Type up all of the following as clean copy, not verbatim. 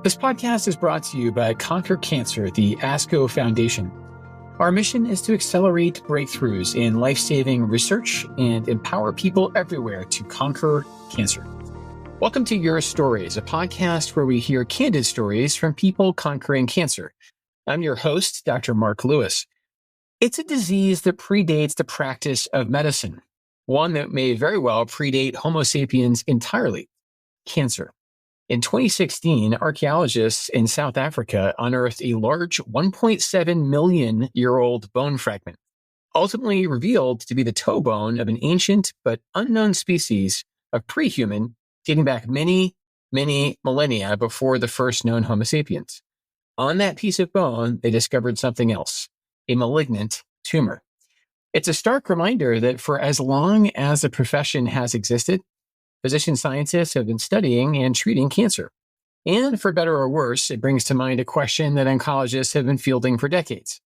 This podcast is brought to you by Conquer Cancer, the ASCO Foundation. Our mission is to accelerate breakthroughs in life-saving research and empower people everywhere to conquer cancer. Welcome to Your Stories, a podcast where we hear candid stories from people conquering cancer. I'm your host, Dr. Mark Lewis. It's a disease that predates the practice of medicine, one that may very well predate Homo sapiens entirely, cancer. In 2016, archeologists in South Africa unearthed a large 1.7 million year old bone fragment, ultimately revealed to be the toe bone of an ancient but unknown species of pre-human dating back many millennia before the first known Homo sapiens. On that piece of bone, they discovered something else, a malignant tumor. It's a stark reminder that for as long as the profession has existed, physician scientists have been studying and treating cancer. And for better or worse, it brings to mind a question that oncologists have been fielding for decades.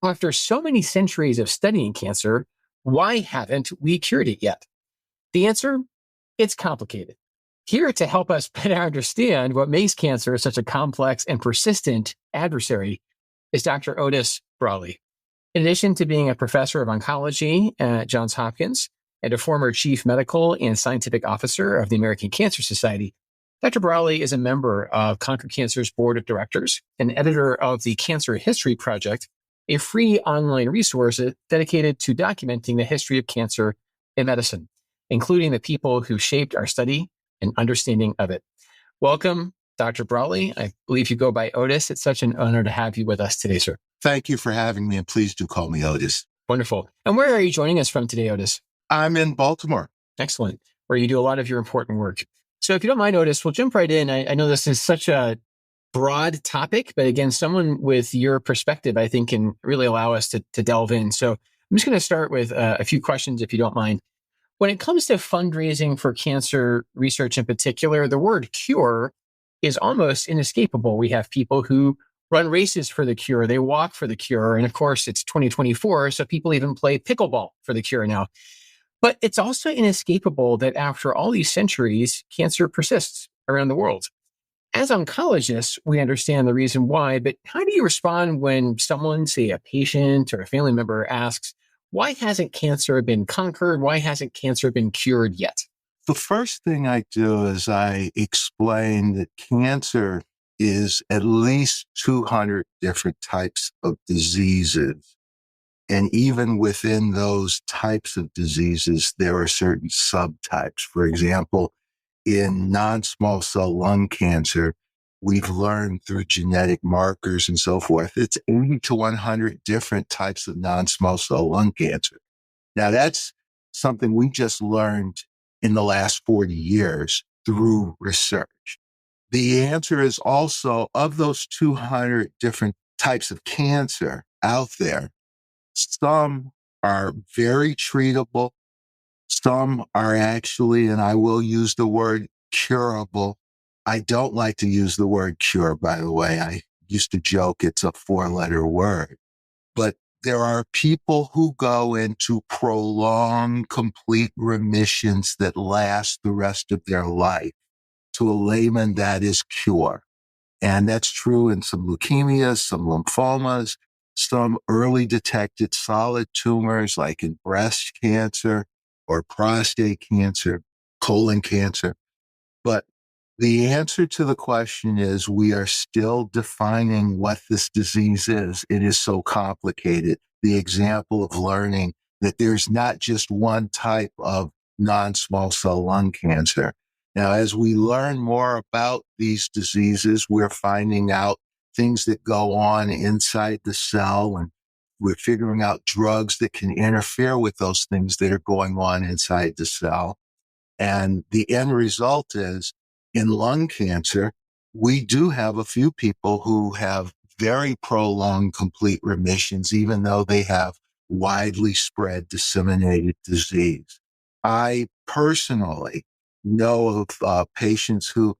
After so many centuries of studying cancer, why haven't we cured it yet? The answer? It's complicated. Here to help us better understand what makes cancer such a complex and persistent adversary is Dr. Otis Brawley. In addition to being a professor of oncology at Johns Hopkins, and a former chief medical and scientific officer of the American Cancer Society, Dr. Brawley is a member of Conquer Cancer's board of directors and editor of the Cancer History Project, a free online resource dedicated to documenting the history of cancer in medicine, including the people who shaped our study and understanding of it. Welcome, Dr. Brawley. I believe you go by Otis. It's such an honor to have you with us today, sir. Thank you for having me, and please do call me Otis. Wonderful. And where are you joining us from today, Otis? I'm in Baltimore. Excellent. Where you do a lot of your important work. So if you don't mind, Otis, we'll jump right in. I know this is such a broad topic, but again, someone with your perspective, I think, can really allow us to delve in. So I'm just going to start with a few questions, if you don't mind. When it comes to fundraising for cancer research in particular, the word cure is almost inescapable. We have people who run races for the cure. They walk for the cure. And of course, it's 2024, so people even play pickleball for the cure now. But it's also inescapable that after all these centuries, cancer persists around the world. As oncologists, we understand the reason why, but how do you respond when someone, say a patient or a family member, asks, why hasn't cancer been conquered? Why hasn't cancer been cured yet? The first thing I do is I explain that cancer is at least 200 different types of diseases. And even within those types of diseases, there are certain subtypes. For example, in non-small cell lung cancer, we've learned through genetic markers and so forth, it's 80 to 100 different types of non-small cell lung cancer. Now, that's something we just learned in the last 40 years through research. The answer is also, of those 200 different types of cancer out there, some are very treatable. Some are actually, and I will use the word curable. I don't like to use the word cure, by the way. I used to joke it's a 4-letter word. But there are people who go into prolonged, complete remissions that last the rest of their life. To a layman, that is cure. And that's true in some leukemias, some lymphomas, some early detected solid tumors like in breast cancer or prostate cancer, colon cancer. But the answer to the question is we are still defining what this disease is. It is so complicated. The example of learning that there's not just one type of non-small cell lung cancer. Now, as we learn more about these diseases, we're finding out things that go on inside the cell, and we're figuring out drugs that can interfere with those things that are going on inside the cell. And the end result is, in lung cancer, we do have a few people who have very prolonged complete remissions, even though they have widely spread disseminated disease. I personally know of patients who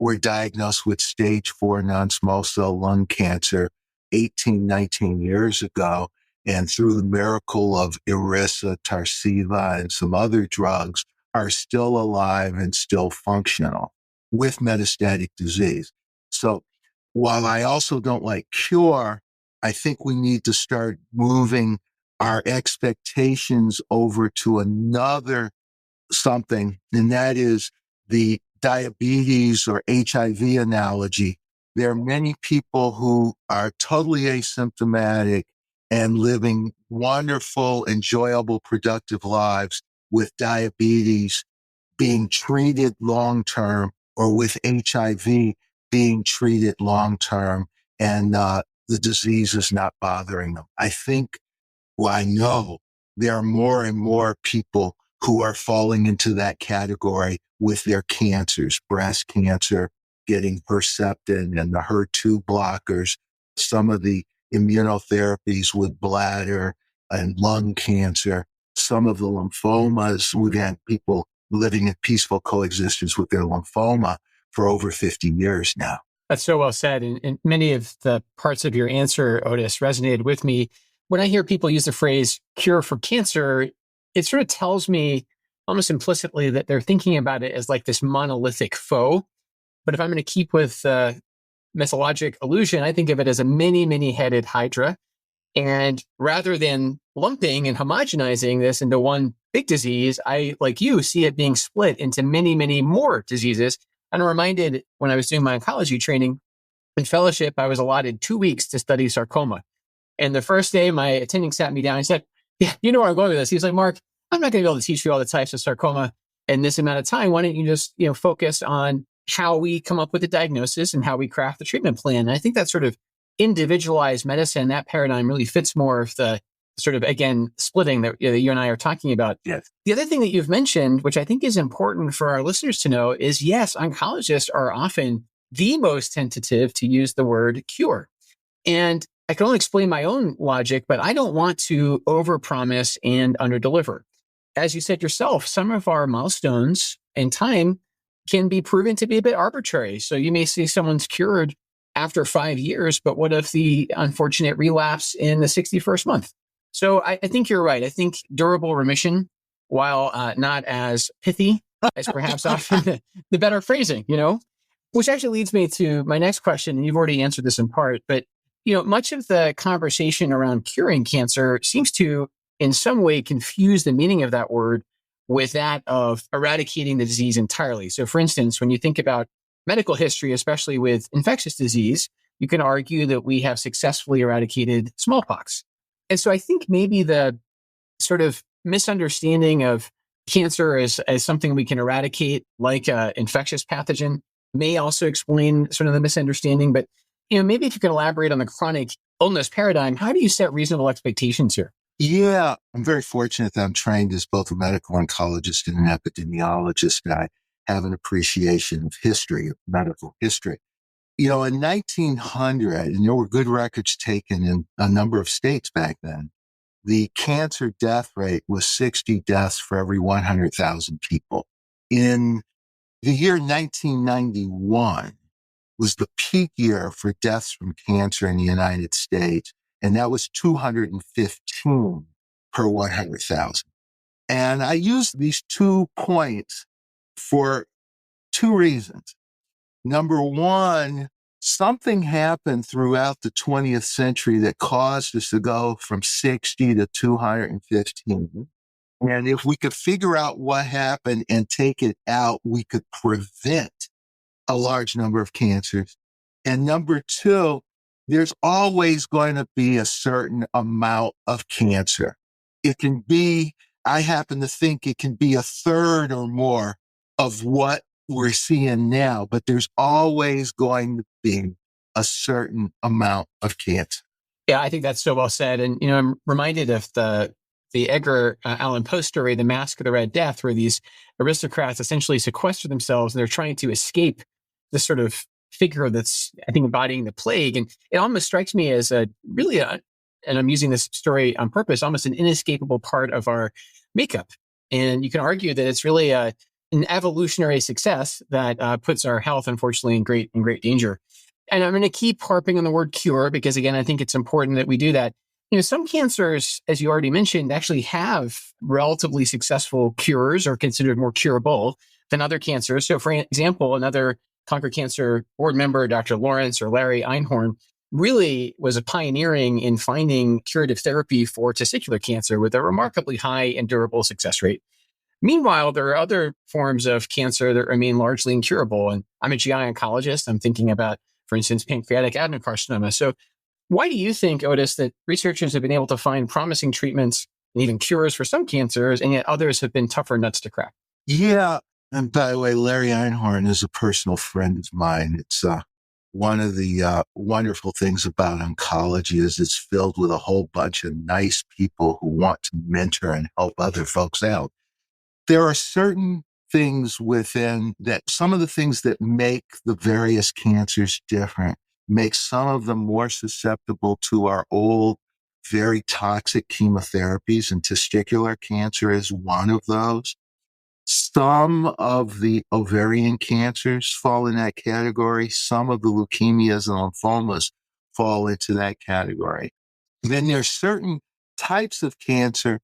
were diagnosed with stage 4 non-small cell lung cancer 18, 19 years ago. And through the miracle of Iressa, Tarceva, and some other drugs, are still alive and still functional with metastatic disease. So while I also don't like cure, I think we need to start moving our expectations over to another something, and that is the diabetes or HIV analogy. There are many people who are totally asymptomatic and living wonderful, enjoyable, productive lives with diabetes being treated long term, or with HIV being treated long term, and the disease is not bothering them. I know there are more and more people who are falling into that category with their cancers, breast cancer, getting Herceptin and the HER2 blockers, some of the immunotherapies with bladder and lung cancer, some of the lymphomas. We've had people living in peaceful coexistence with their lymphoma for over 50 years now. That's so well said. And many of the parts of your answer, Otis, resonated with me. When I hear people use the phrase cure for cancer, it sort of tells me almost implicitly that they're thinking about it as like this monolithic foe. But if I'm going to keep with mythologic illusion, I think of it as a many-headed hydra. And rather than lumping and homogenizing this into one big disease, I, like you, see it being split into many more diseases. And I'm reminded when I was doing my oncology training in fellowship, I was allotted 2 weeks to study sarcoma. And the first day, my attending sat me down and said, yeah, you know where I'm going with this. He was like, Mark, I'm not going to be able to teach you all the types of sarcoma in this amount of time. Why don't you just, focus on how we come up with the diagnosis and how we craft the treatment plan? And I think that sort of individualized medicine, that paradigm really fits more of the sort of, again, splitting that you and I are talking about. Yes. The other thing that you've mentioned, which I think is important for our listeners to know, is yes, oncologists are often the most tentative to use the word cure. And I can only explain my own logic, but I don't want to overpromise and underdeliver. As you said yourself, some of our milestones in time can be proven to be a bit arbitrary. So you may see someone's cured after 5 years, but what if the unfortunate relapse in the 61st month? So I think you're right. I think durable remission, while not as pithy as perhaps often the better phrasing, which actually leads me to my next question. And you've already answered this in part, but much of the conversation around curing cancer seems to, in some way, confuse the meaning of that word with that of eradicating the disease entirely. So, for instance, when you think about medical history, especially with infectious disease, you can argue that we have successfully eradicated smallpox. And so I think maybe the sort of misunderstanding of cancer as something we can eradicate, like an infectious pathogen, may also explain sort of the misunderstanding. But maybe if you can elaborate on the chronic illness paradigm, how do you set reasonable expectations here? Yeah, I'm very fortunate that I'm trained as both a medical oncologist and an epidemiologist, and I have an appreciation of history, of medical history. In 1900, and there were good records taken in a number of states back then, the cancer death rate was 60 deaths for every 100,000 people. In the year 1991, was the peak year for deaths from cancer in the United States, and that was 215 per 100,000. And I use these 2 points for 2 reasons. Number one, something happened throughout the 20th century that caused us to go from 60 to 215. And if we could figure out what happened and take it out, we could prevent a large number of cancers. And number 2, there's always going to be a certain amount of cancer. It can be, I happen to think it can be a third or more of what we're seeing now, but there's always going to be a certain amount of cancer. Yeah, I think that's so well said. And, I'm reminded of the Edgar Allan Poe story, The Mask of the Red Death, where these aristocrats essentially sequester themselves and they're trying to escape this sort of figure that's, I think, embodying the plague. And it almost strikes me as and I'm using this story on purpose, almost an inescapable part of our makeup. And you can argue that it's really an evolutionary success that puts our health, unfortunately, in great danger. And I'm going to keep harping on the word cure because, again, I think it's important that we do that. Some cancers, as you already mentioned, actually have relatively successful cures or considered more curable than other cancers. So, for example, another Conquer Cancer board member, Dr. Lawrence or Larry Einhorn, really was a pioneering in finding curative therapy for testicular cancer with a remarkably high and durable success rate. Meanwhile, there are other forms of cancer that remain largely incurable. And I'm a GI oncologist. I'm thinking about, for instance, pancreatic adenocarcinoma. So why do you think, Otis, that researchers have been able to find promising treatments and even cures for some cancers, and yet others have been tougher nuts to crack? Yeah. And by the way, Larry Einhorn is a personal friend of mine. It's one of the wonderful things about oncology is it's filled with a whole bunch of nice people who want to mentor and help other folks out. There are certain things within that, some of the things that make the various cancers different, make some of them more susceptible to our old, very toxic chemotherapies, and testicular cancer is one of those. Some of the ovarian cancers fall in that category. Some of the leukemias and lymphomas fall into that category. Then there's certain types of cancer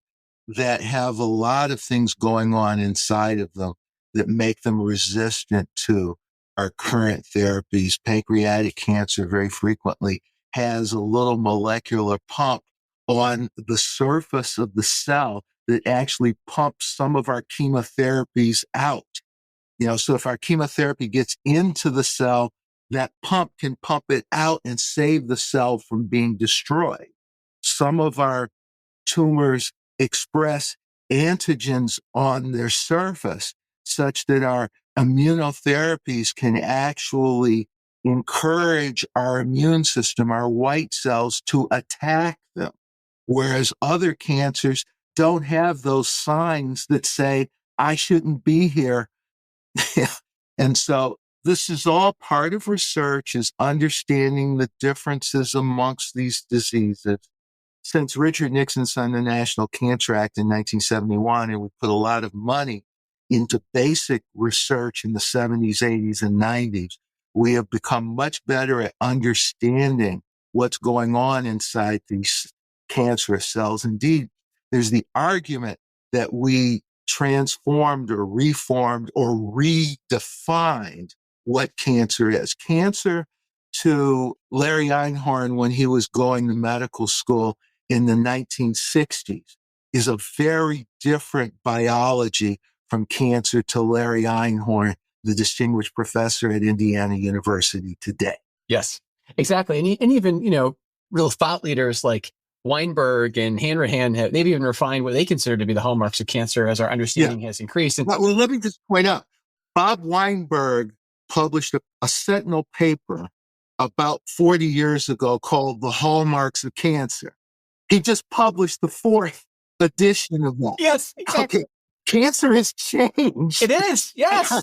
that have a lot of things going on inside of them that make them resistant to our current therapies. Pancreatic cancer very frequently has a little molecular pump on the surface of the cell that actually pumps some of our chemotherapies out. So if our chemotherapy gets into the cell, that pump can pump it out and save the cell from being destroyed. Some of our tumors express antigens on their surface such that our immunotherapies can actually encourage our immune system, our white cells, to attack them. Whereas other cancers don't have those signs that say, I shouldn't be here. And so this is all part of research, is understanding the differences amongst these diseases. Since Richard Nixon signed the National Cancer Act in 1971, and we put a lot of money into basic research in the 70s, 80s, and 90s, we have become much better at understanding what's going on inside these cancerous cells. Indeed, there's the argument that we transformed or reformed or redefined what cancer is. Cancer, to Larry Einhorn when he was going to medical school in the 1960s, is a very different biology from cancer to Larry Einhorn, the distinguished professor at Indiana University today. Yes, exactly. And even, real thought leaders like Weinberg and Hanrahan they've even refined what they consider to be the hallmarks of cancer as our understanding has increased. Well, let me just point out, Bob Weinberg published a sentinel paper about 40 years ago called The Hallmarks of Cancer. He just published the 4th edition of that. Yes, exactly. Okay. Cancer has changed. It is. Yes.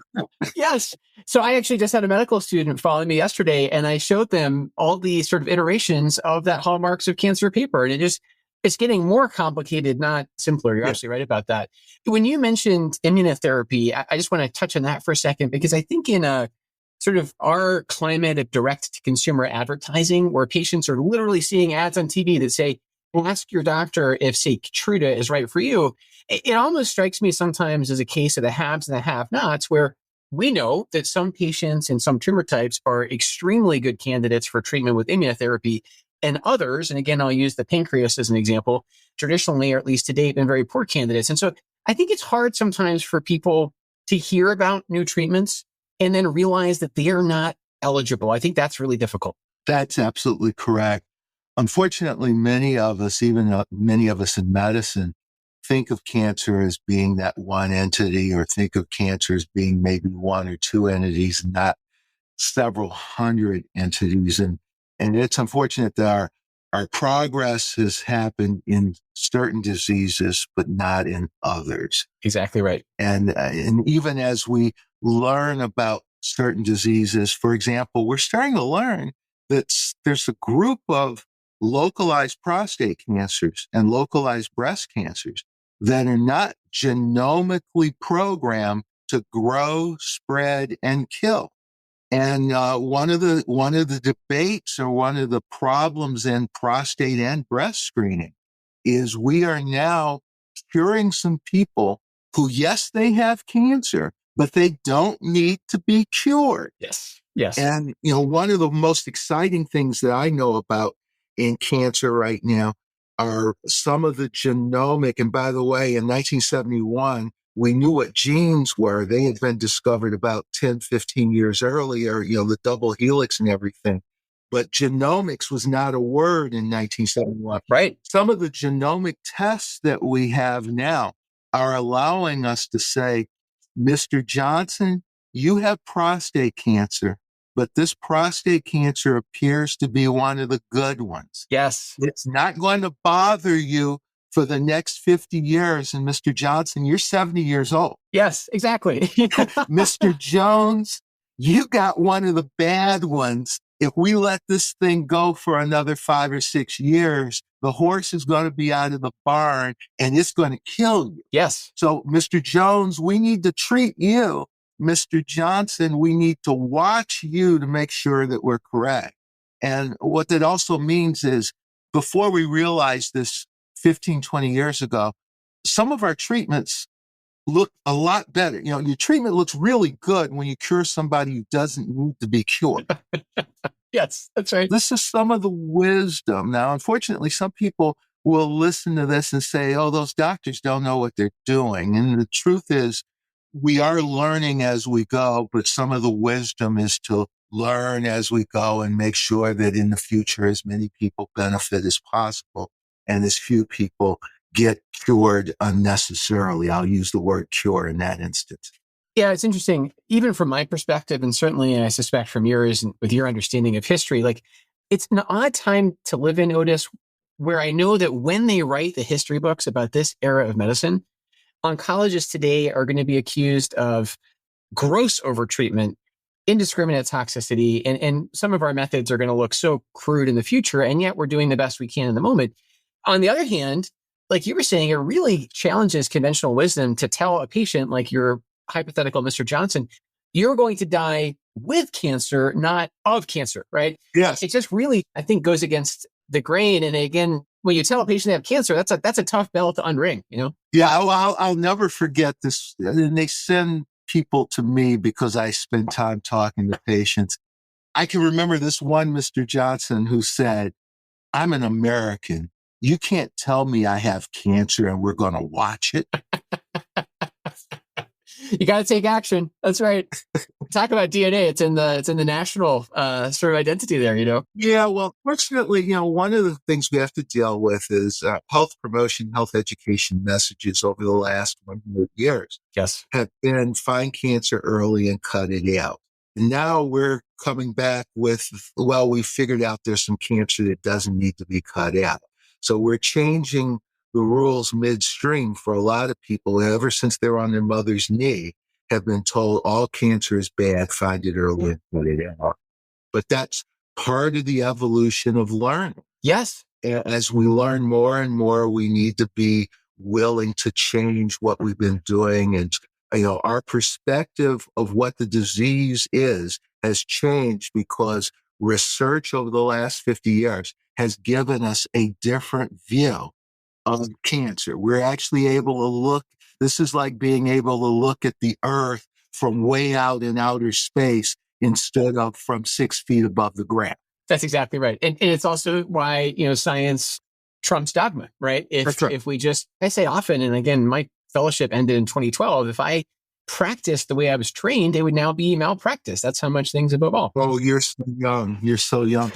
Yes. So I actually just had a medical student following me yesterday, and I showed them all the sort of iterations of that Hallmarks of Cancer paper. And it's getting more complicated, not simpler. You're absolutely right about that. When you mentioned immunotherapy, I just want to touch on that for a second, because I think in a sort of our climate of direct to consumer advertising, where patients are literally seeing ads on TV that say, ask your doctor if, say, Keytruda is right for you. It almost strikes me sometimes as a case of the haves and the have-nots, where we know that some patients and some tumor types are extremely good candidates for treatment with immunotherapy, and others, and again, I'll use the pancreas as an example, traditionally, or at least to date, been very poor candidates. And so I think it's hard sometimes for people to hear about new treatments and then realize that they are not eligible. I think that's really difficult. That's absolutely correct. Unfortunately, many of us, even many of us in medicine, think of cancer as being that one entity, or think of cancer as being maybe one or two entities, not several hundred entities. And it's unfortunate that our progress has happened in certain diseases, but not in others. Exactly right. And even as we learn about certain diseases, for example, we're starting to learn that there's a group of localized prostate cancers and localized breast cancers that are not genomically programmed to grow, spread, and kill. And one of the debates, or one of the problems in prostate and breast screening, is we are now curing some people who, yes, they have cancer, but they don't need to be cured. Yes. Yes. And, one of the most exciting things that I know about in cancer right now are some of the genomic. And by the way, in 1971, we knew what genes were. They had been discovered about 10, 15 years earlier, the double helix and everything. But genomics was not a word in 1971. Right. Some of the genomic tests that we have now are allowing us to say, Mr. Johnson, you have prostate cancer, but this prostate cancer appears to be one of the good ones. Yes. It's not going to bother you for the next 50 years. And Mr. Johnson, you're 70 years old. Yes, exactly. Mr. Jones, you got one of the bad ones. If we let this thing go for another 5 or 6 years, the horse is going to be out of the barn and it's going to kill you. Yes. So, Mr. Jones, we need to treat you. Mr. Johnson, we need to watch you to make sure that we're correct. And what that also means is before we realized this 15, 20 years ago, some of our treatments look a lot better. Your treatment looks really good when you cure somebody who doesn't need to be cured. Yes, that's right. This is some of the wisdom. Now, unfortunately, some people will listen to this and say, oh, those doctors don't know what they're doing. And the truth is, we are learning as we go, but some of the wisdom is to learn as we go and make sure that in the future, as many people benefit as possible and as few people get cured unnecessarily. I'll use the word cure in that instance. Yeah, it's interesting. Even from my perspective, and certainly I suspect from yours and with your understanding of history, like it's an odd time to live in, Otis, where I know that when they write the history books about this era of medicine, oncologists today are going to be accused of gross overtreatment, indiscriminate toxicity, and some of our methods are going to look so crude in the future, and yet we're doing the best we can in the moment. On the other hand, like you were saying, it really challenges conventional wisdom to tell a patient like your hypothetical Mr. Johnson, you're going to die with cancer, not of cancer, right? Yes. It just really, I think, goes against the grain. And again, when you tell a patient they have cancer, that's a tough bell to unring, Yeah, I'll never forget this. And they send people to me because I spend time talking to patients. I can remember this one Mr. Johnson who said, I'm an American. You can't tell me I have cancer and we're going to watch it. You got to take action. That's right. Talk about DNA. It's in the national sort of identity there, Yeah, well, fortunately, one of the things we have to deal with is health promotion, health education messages over the last 100 years. Yes. Have been find cancer early and cut it out. And now we're coming back with, well, we figured out there's some cancer that doesn't need to be cut out. So we're changing the rules midstream for a lot of people ever since they were on their mother's knee have been told all cancer is bad, find it early and cut it out. But that's part of the evolution of learning. Yes. As we learn more and more, we need to be willing to change what we've been doing. And, our perspective of what the disease is has changed because research over the last 50 years has given us a different view of cancer. We're actually able to look. This is like being able to look at the earth from way out in outer space instead of from 6 feet above the ground. That's exactly right. And it's also why, science trumps dogma, right? If we just, I say often, and again, my fellowship ended in 2012. If I practiced the way I was trained, it would now be malpractice. That's how much things have evolved. Oh, you're so young. You're so young.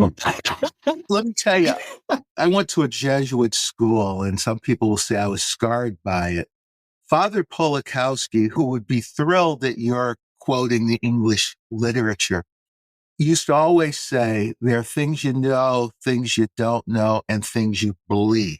Let me tell you, I went to a Jesuit school, and some people will say I was scarred by it. Father Polakowski, who would be thrilled that you're quoting the English literature, used to always say, there are things you know, things you don't know, and things you believe.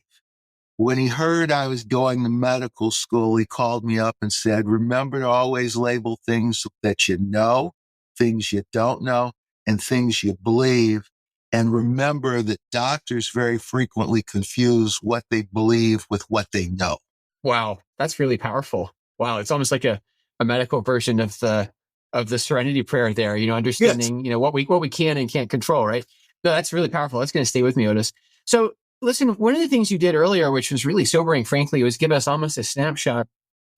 When he heard I was going to medical school, he called me up and said, remember to always label things that you know, things you don't know, and things you believe. And remember that doctors very frequently confuse what they believe with what they know. Wow, that's really powerful. Wow, it's almost like a medical version of the Serenity Prayer there, understanding, yes, what we can and can't control, right? No, that's really powerful. That's going to stay with me, Otis. So listen, one of the things you did earlier, which was really sobering, frankly, was give us almost a snapshot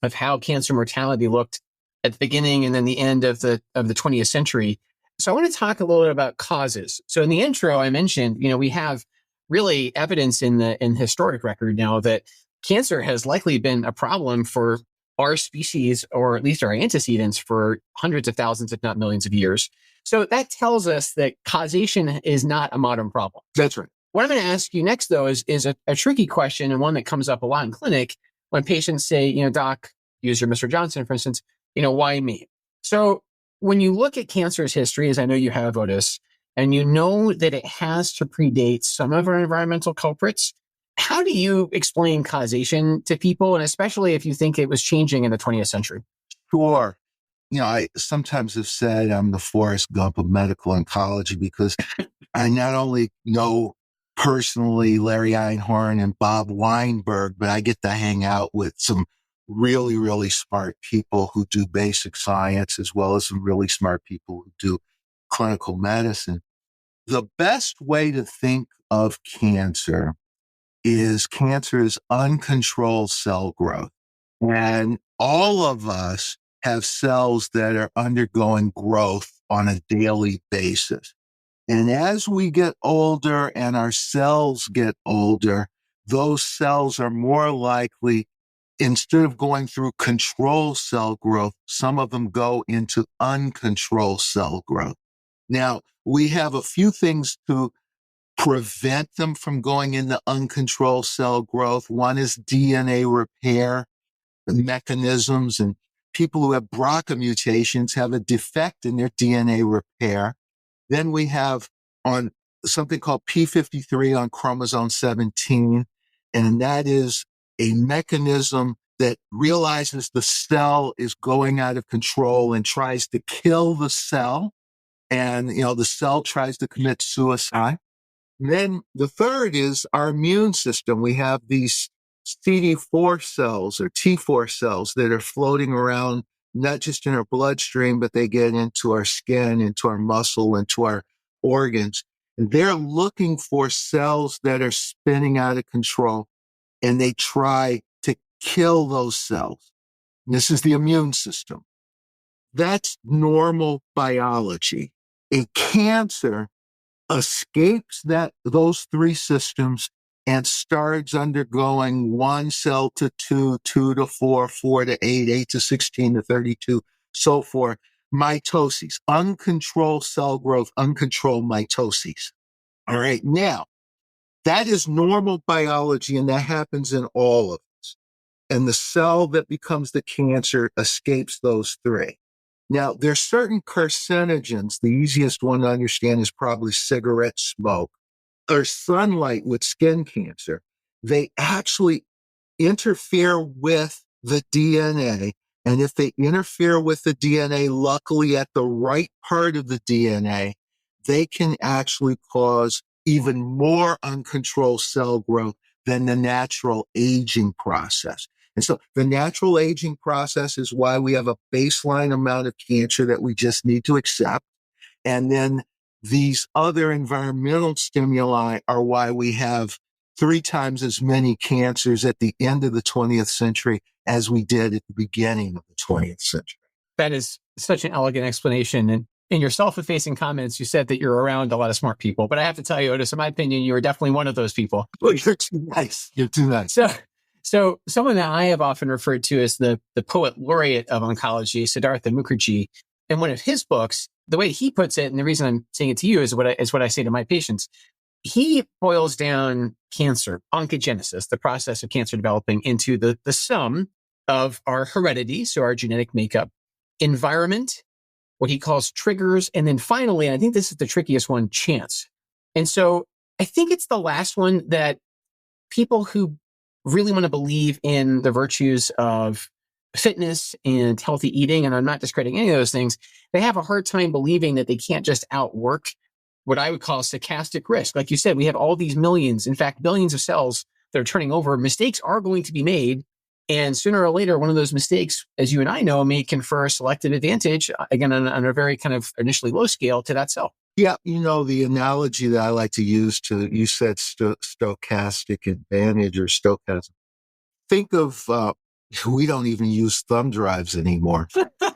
of how cancer mortality looked at the beginning and then the end of the 20th century. So I want to talk a little bit about causes. So in the intro, I mentioned, we have really evidence in the historic record now that cancer has likely been a problem for our species, or at least our antecedents, for hundreds of thousands, if not millions of years. So that tells us that causation is not a modern problem. That's right. What I'm going to ask you next, though, is a tricky question, and one that comes up a lot in clinic when patients say, doc, use your Mr. Johnson, for instance, why me? So when you look at cancer's history, as I know you have, Otis, and you know that it has to predate some of our environmental culprits, how do you explain causation to people, and especially if you think it was changing in the 20th century? Sure. I sometimes have said I'm the Forrest Gump of medical oncology because I not only know personally Larry Einhorn and Bob Weinberg, but I get to hang out with some really, really smart people who do basic science, as well as some really smart people who do clinical medicine. The best way to think of cancer is uncontrolled cell growth. And all of us have cells that are undergoing growth on a daily basis. And as we get older and our cells get older, those cells are more likely, instead of going through controlled cell growth, some of them go into uncontrolled cell growth. Now, we have a few things to prevent them from going into uncontrolled cell growth. One is DNA repair mechanisms, and people who have BRCA mutations have a defect in their DNA repair. Then we have on something called P53 on chromosome 17, and that is a mechanism that realizes the cell is going out of control and tries to kill the cell. And, the cell tries to commit suicide. And then the third is our immune system. We have these CD4 cells or T4 cells that are floating around, not just in our bloodstream, but they get into our skin, into our muscle, into our organs. And they're looking for cells that are spinning out of control, and they try to kill those cells. And this is the immune system. That's normal biology. A cancer escapes those three systems and starts undergoing 1 cell to 2, 2 to 4, 4 to 8, 8 to 16 to 32, so forth. Mitosis, uncontrolled cell growth, uncontrolled mitosis. All right. Now, that is normal biology, and that happens in all of us. And the cell that becomes the cancer escapes those three. Now, there's certain carcinogens. The easiest one to understand is probably cigarette smoke or sunlight with skin cancer. They actually interfere with the DNA. And if they interfere with the DNA, luckily at the right part of the DNA, they can actually cause even more uncontrolled cell growth than the natural aging process. And so the natural aging process is why we have a baseline amount of cancer that we just need to accept. And then these other environmental stimuli are why we have 3 times as many cancers at the end of the 20th century as we did at the beginning of the 20th century. That is such an elegant explanation. And in your self-effacing comments, you said that you're around a lot of smart people. But I have to tell you, Otis, in my opinion, you are definitely one of those people. Well, you're too nice. You're too nice. So someone that I have often referred to as the poet laureate of oncology, Siddhartha Mukherjee, in one of his books, the way he puts it, and the reason I'm saying it to you is what I say to my patients. He boils down cancer, oncogenesis, the process of cancer developing, into the sum of our heredity, so our genetic makeup, environment, what he calls triggers, and then finally, and I think this is the trickiest one, chance. And so I think it's the last one that people who really want to believe in the virtues of fitness and healthy eating, and I'm not discrediting any of those things, they have a hard time believing that they can't just outwork what I would call stochastic risk. Like you said, we have all these millions, in fact, billions of cells that are turning over. Mistakes are going to be made. And sooner or later, one of those mistakes, as you and I know, may confer a selective advantage, again, on a very kind of initially low scale to that cell. Yeah, the analogy that I like to use you said stochastic advantage or stochasm. Think of We don't even use thumb drives anymore.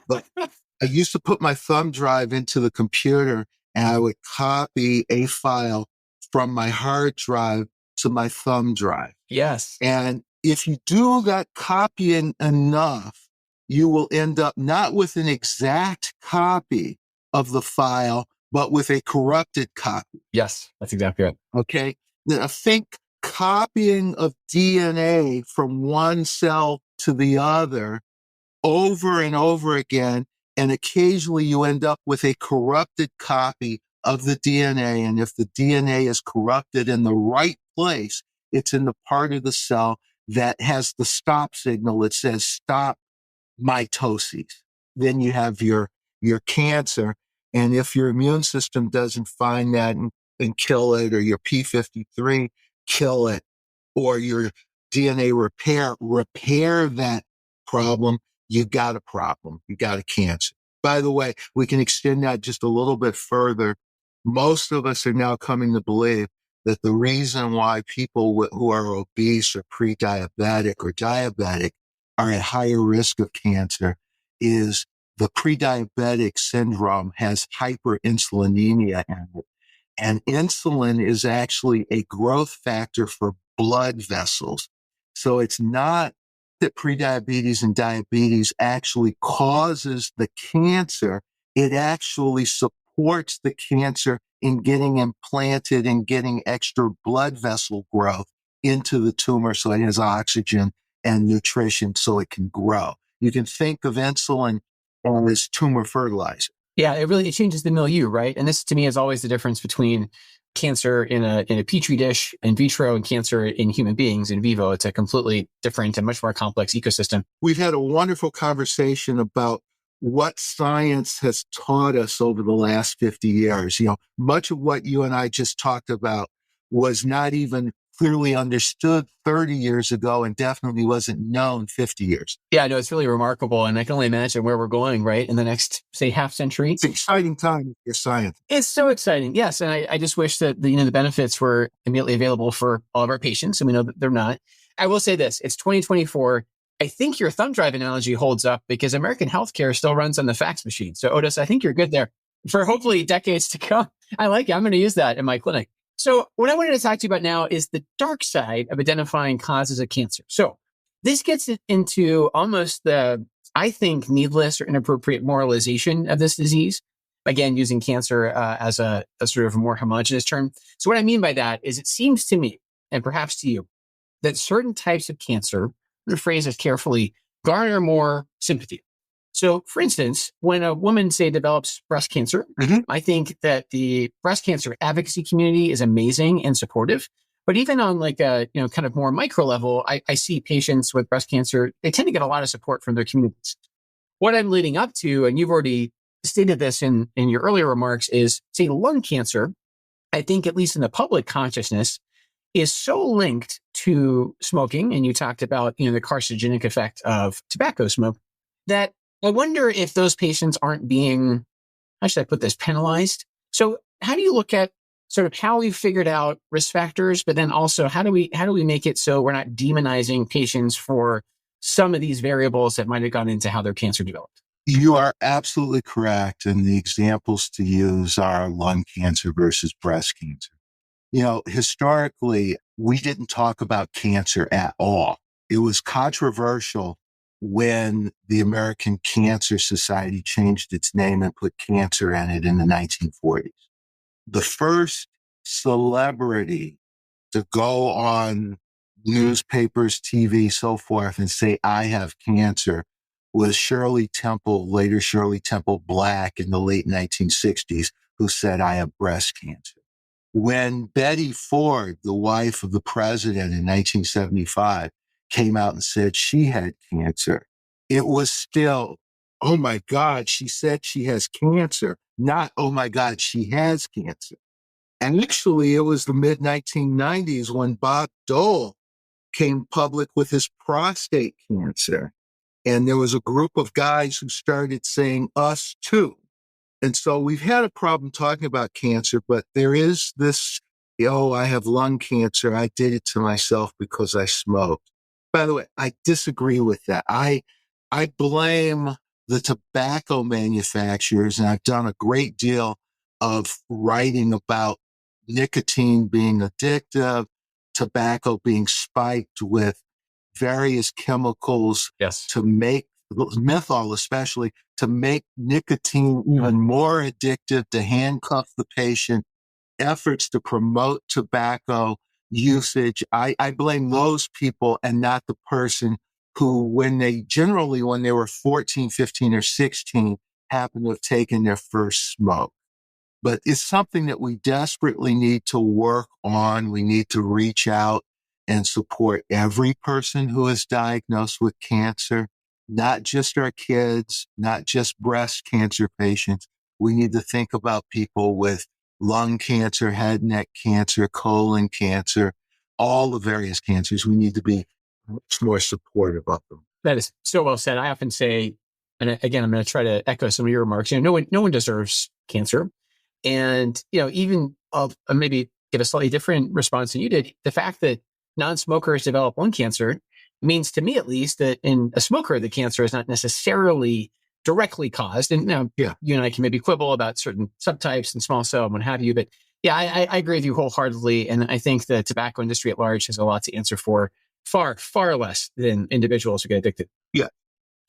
But I used to put my thumb drive into the computer and I would copy a file from my hard drive to my thumb drive. Yes. And if you do that copying enough, you will end up not with an exact copy of the file, but with a corrupted copy. Yes, that's exactly right. Okay. Now think copying of DNA from one cell to the other over and over again. And occasionally you end up with a corrupted copy of the DNA. And if the DNA is corrupted in the right place, it's in the part of the cell that has the stop signal that says stop mitosis. Then you have your cancer. And if your immune system doesn't find that and kill it, or your P53 kill it, or your DNA repair that problem, you got a problem. You got a cancer. By the way, we can extend that just a little bit further. Most of us are now coming to believe that the reason why people who are obese or pre-diabetic or diabetic are at higher risk of cancer is the pre-diabetic syndrome has hyperinsulinemia in it. And insulin is actually a growth factor for blood vessels. So it's not that prediabetes and diabetes actually causes the cancer. It actually supports the cancer in getting implanted and getting extra blood vessel growth into the tumor so it has oxygen and nutrition so it can grow. You can think of insulin as tumor fertilizer. Yeah, it changes the milieu, right? And this to me is always the difference between cancer in a petri dish in vitro and cancer in human beings in vivo. It's a completely different and much more complex ecosystem. We've had a wonderful conversation about what science has taught us over the last 50 years. Much of what you and I just talked about was not even clearly understood 30 years ago and definitely wasn't known 50 years. Yeah, no, it's really remarkable. And I can only imagine where we're going, right? In the next, say, half century. It's an exciting time for science. It's so exciting. Yes. And I just wish that the benefits were immediately available for all of our patients. And we know that they're not. I will say this, it's 2024. I think your thumb drive analogy holds up because American healthcare still runs on the fax machine. So Otis, I think you're good there for hopefully decades to come. I like it. I'm going to use that in my clinic. So what I wanted to talk to you about now is the dark side of identifying causes of cancer. So this gets into almost the, I think, needless or inappropriate moralization of this disease. Again, using cancer as a sort of more homogenous term. So what I mean by that is it seems to me, and perhaps to you, that certain types of cancer, I'm going to phrase this carefully, garner more sympathy. So, for instance, when a woman, say, develops breast cancer, I think that the breast cancer advocacy community is amazing and supportive. But even on like a, kind of more micro level, I see patients with breast cancer, they tend to get a lot of support from their communities. What I'm leading up to, and you've already stated this in your earlier remarks, is, say, lung cancer, I think, at least in the public consciousness, is so linked to smoking. And you talked about, the carcinogenic effect of tobacco smoke, that I wonder if those patients aren't being, how should I put this, penalized? So how do you look at sort of how we've figured out risk factors, but then also how do we make it so we're not demonizing patients for some of these variables that might have gone into how their cancer developed? You are absolutely correct. And the examples to use are lung cancer versus breast cancer. Historically, we didn't talk about cancer at all. It was controversial when the American Cancer Society changed its name and put cancer in it in the 1940s. The first celebrity to go on newspapers, TV, so forth, and say, I have cancer was Shirley Temple, later Shirley Temple Black in the late 1960s, who said, I have breast cancer. When Betty Ford, the wife of the president in 1975, came out and said she had cancer, it was still, oh my God, she said she has cancer, not, oh my God, she has cancer. And actually, it was the mid-1990s when Bob Dole came public with his prostate cancer. And there was a group of guys who started saying us too. And so we've had a problem talking about cancer, but there is this, I have lung cancer. I did it to myself because I smoked. By the way, I disagree with that. I blame the tobacco manufacturers, and I've done a great deal of writing about nicotine being addictive, tobacco being spiked with various chemicals Yes. to make menthol, especially to make nicotine even more addictive, to handcuff the patient, efforts to promote tobacco usage. I blame those people and not the person who, when they were 14, 15, or 16, happened to have taken their first smoke. But it's something that we desperately need to work on. We need to reach out and support every person who is diagnosed with cancer, not just our kids, not just breast cancer patients. We need to think about people with lung cancer, head, neck cancer, colon cancer, all the various cancers. We need to be much more supportive of them. That is so well said. I often say, and again, I'm going to try to echo some of your remarks. No one deserves cancer. And, even I'll maybe give a slightly different response than you did. The fact that non-smokers develop lung cancer means, to me at least, that in a smoker, the cancer is not necessarily directly caused. And you and I can maybe quibble about certain subtypes and small cell and what have you. But yeah, I agree with you wholeheartedly. And I think the tobacco industry at large has a lot to answer for, far, far less than individuals who get addicted. Yeah.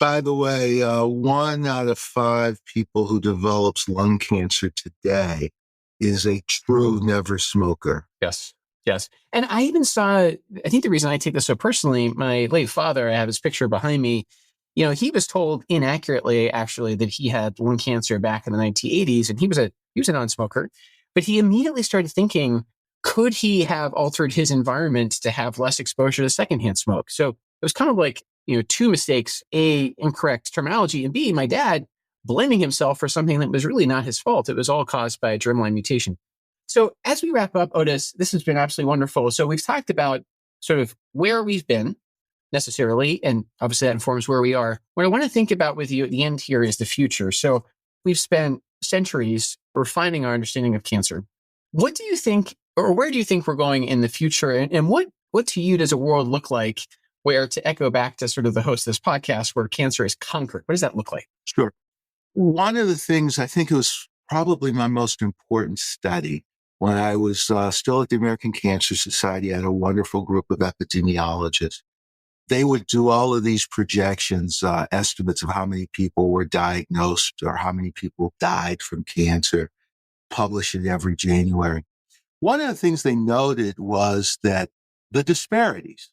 By the way, 1 out of 5 people who develops lung cancer today is a true never smoker. Yes. And I even saw, I think the reason I take this so personally, my late father, I have his picture behind me. He was told inaccurately, actually, that he had lung cancer back in the 1980s, and he was a non-smoker. But he immediately started thinking, could he have altered his environment to have less exposure to secondhand smoke? So it was kind of like, 2 mistakes: A, incorrect terminology, and B, my dad blaming himself for something that was really not his fault. It was all caused by a germline mutation. So as we wrap up, Otis, this has been absolutely wonderful. So we've talked about sort of where we've been necessarily, and obviously that informs where we are. What I want to think about with you at the end here is the future. So we've spent centuries refining our understanding of cancer. What do you think, or where do you think we're going in the future? And what to you does a world look like where, to echo back to sort of the host of this podcast, where cancer is conquered? What does that look like? Sure. One of the things, I think it was probably my most important study when I was still at the American Cancer Society. I had a wonderful group of epidemiologists. They would do all of these projections, estimates of how many people were diagnosed or how many people died from cancer, publish it every January. One of the things they noted was that the disparities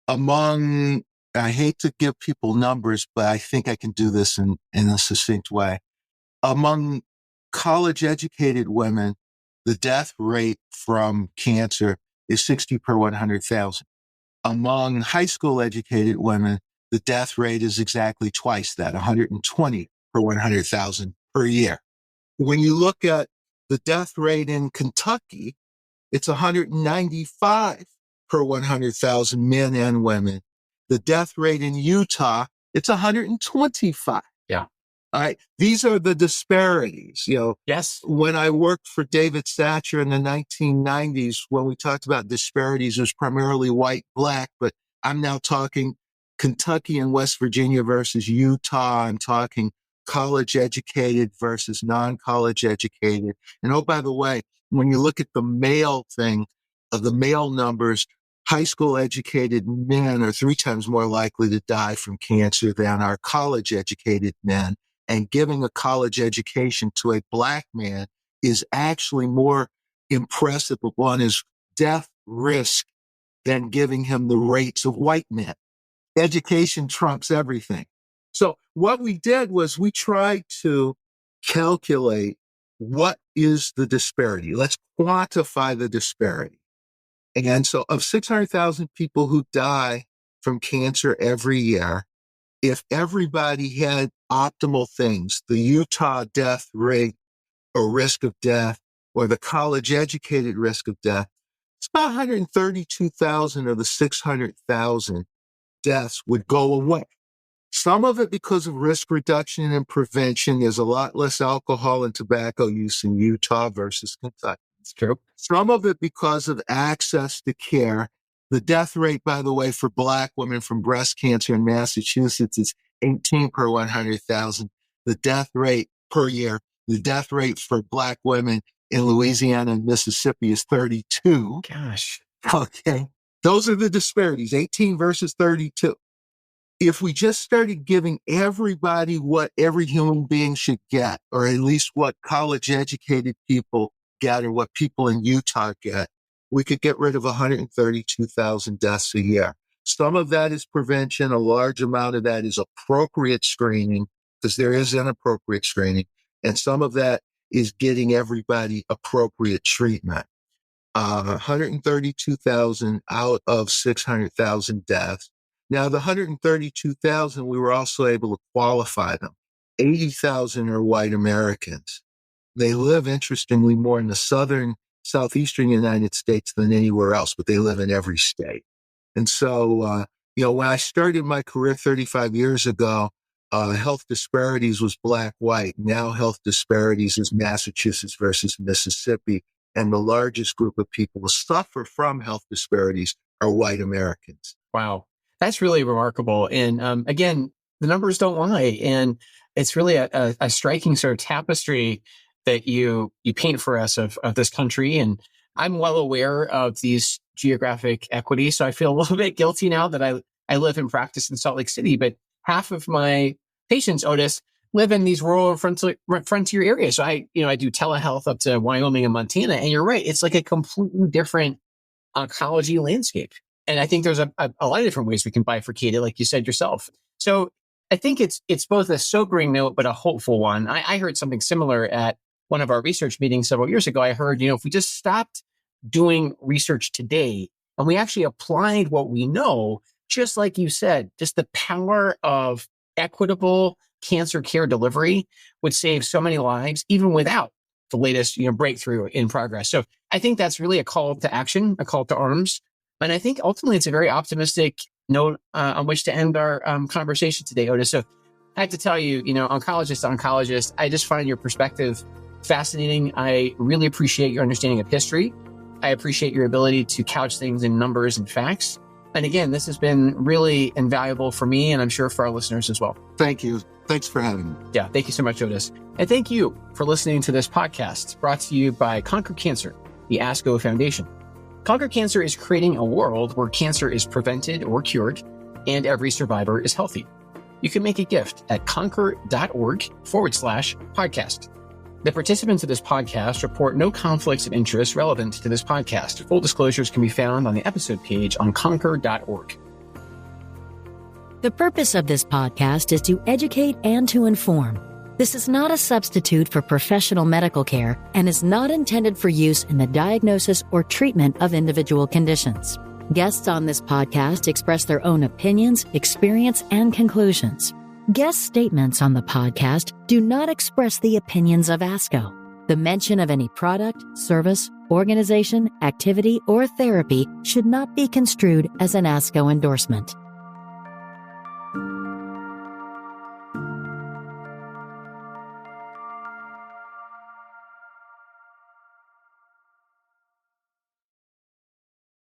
among, I hate to give people numbers, but I think I can do this in a succinct way. Among college-educated women, the death rate from cancer is 60 per 100,000. Among high school-educated women, the death rate is exactly twice that, 120 per 100,000 per year. When you look at the death rate in Kentucky, it's 195 per 100,000 men and women. The death rate in Utah, it's 125. Yeah. All right. These are the disparities. Yes. When I worked for David Satcher in the 1990s, when we talked about disparities, it was primarily white, black, but I'm now talking Kentucky and West Virginia versus Utah. I'm talking college educated versus non-college educated. And oh, by the way, when you look at the male thing of the male numbers, high school educated men are 3 times more likely to die from cancer than our college educated men. And giving a college education to a black man is actually more impressive upon his death risk than giving him the rates of white men. Education trumps everything. So what we did was we tried to calculate what is the disparity. Let's quantify the disparity. And so of 600,000 people who die from cancer every year, if everybody had optimal things, the Utah death rate or risk of death, or the college educated risk of death, it's about 132,000 of the 600,000 deaths would go away. Some of it because of risk reduction and prevention. There's a lot less alcohol and tobacco use in Utah versus Kentucky. It's true. Some of it because of access to care The death rate, by the way, for Black women from breast cancer in Massachusetts is 18 per 100,000. The death rate per year, the death rate for Black women in Louisiana and Mississippi is 32. Gosh. Okay. Those are the disparities, 18 versus 32. If we just started giving everybody what every human being should get, or at least what college-educated people get, or what people in Utah get, we could get rid of 132,000 deaths a year. Some of that is prevention. A large amount of that is appropriate screening, because there is inappropriate screening. And some of that is getting everybody appropriate treatment. 132,000 out of 600,000 deaths. Now, the 132,000, we were also able to qualify them. 80,000 are white Americans. They live, interestingly, more in the southeastern United States than anywhere else, but they live in every state. And so, when I started my career 35 years ago, health disparities was Black-white. Now health disparities is Massachusetts versus Mississippi. And the largest group of people who suffer from health disparities are white Americans. Wow. That's really remarkable. And again, the numbers don't lie. And it's really a striking sort of tapestry that you paint for us of this country. And I'm well aware of these geographic equities. So I feel a little bit guilty now that I live and practice in Salt Lake City, but half of my patients, Otis, live in these rural frontier areas. So I do telehealth up to Wyoming and Montana. And you're right. It's like a completely different oncology landscape. And I think there's a lot of different ways we can bifurcate it, like you said yourself. So I think it's both a sobering note, but a hopeful one. I heard something similar at one of our research meetings several years ago. I heard, if we just stopped doing research today and we actually applied what we know, just like you said, just the power of equitable cancer care delivery would save so many lives, even without the latest, breakthrough in progress. So I think that's really a call to action, a call to arms. And I think ultimately it's a very optimistic note on which to end our conversation today, Otis. So I have to tell you, oncologist, I just find your perspective fascinating. I really appreciate your understanding of history. I appreciate your ability to couch things in numbers and facts. And again, this has been really invaluable for me, and I'm sure for our listeners as well. Thank you. Thanks for having me. Yeah, thank you so much, Otis. And thank you for listening to this podcast brought to you by Conquer Cancer, the ASCO Foundation. Conquer Cancer is creating a world where cancer is prevented or cured and every survivor is healthy. You can make a gift at conquer.org/podcast. The participants of this podcast report no conflicts of interest relevant to this podcast. Full disclosures can be found on the episode page on conquer.org. The purpose of this podcast is to educate and to inform. This is not a substitute for professional medical care and is not intended for use in the diagnosis or treatment of individual conditions. Guests on this podcast express their own opinions, experience, and conclusions. Guest statements on the podcast do not express the opinions of ASCO. The mention of any product, service, organization, activity, or therapy should not be construed as an ASCO endorsement.